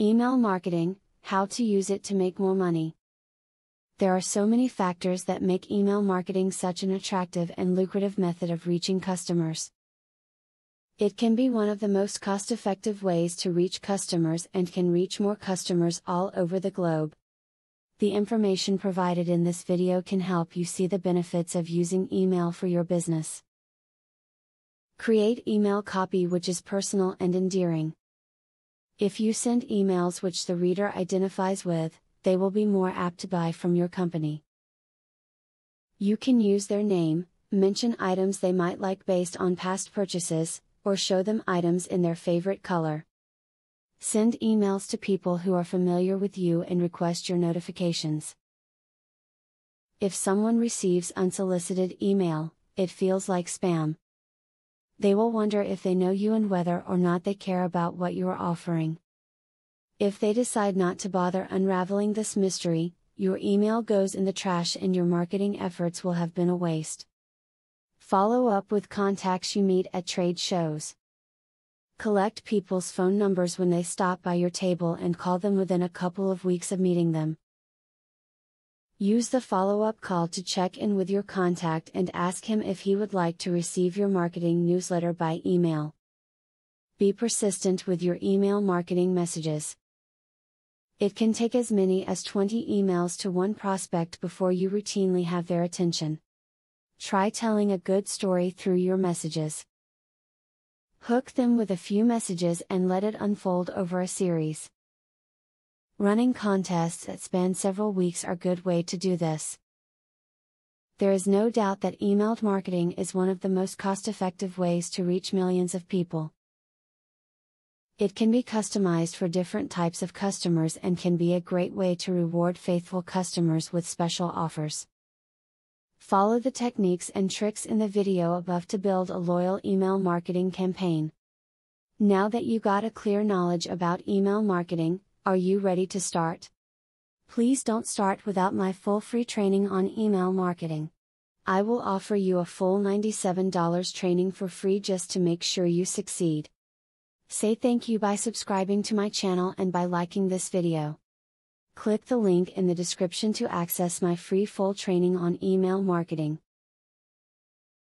Email marketing, how to use it to make more money. There are so many factors that make email marketing such an attractive and lucrative method of reaching customers. It can be one of the most cost-effective ways to reach customers and can reach more customers all over the globe. The information provided in this video can help you see the benefits of using email for your business. Create email copy which is personal and endearing. If you send emails which the reader identifies with, they will be more apt to buy from your company. You can use their name, mention items they might like based on past purchases, or show them items in their favorite color. Send emails to people who are familiar with you and request your notifications. If someone receives unsolicited email, it feels like spam. They will wonder if they know you and whether or not they care about what you are offering. If they decide not to bother unraveling this mystery, your email goes in the trash and your marketing efforts will have been a waste. Follow up with contacts you meet at trade shows. Collect people's phone numbers when they stop by your table and call them within a couple of weeks of meeting them. Use the follow-up call to check in with your contact and ask him if he would like to receive your marketing newsletter by email. Be persistent with your email marketing messages. It can take as many as 20 emails to one prospect before you routinely have their attention. Try telling a good story through your messages. Hook them with a few messages and let it unfold over a series. Running contests that span several weeks are a good way to do this. There is no doubt that email marketing is one of the most cost-effective ways to reach millions of people. It can be customized for different types of customers and can be a great way to reward faithful customers with special offers. Follow the techniques and tricks in the video above to build a loyal email marketing campaign. Now that you got a clear knowledge about email marketing, are you ready to start? Please don't start without my full free training on email marketing. I will offer you a full $97 training for free just to make sure you succeed. Say thank you by subscribing to my channel and by liking this video. Click the link in the description to access my free full training on email marketing.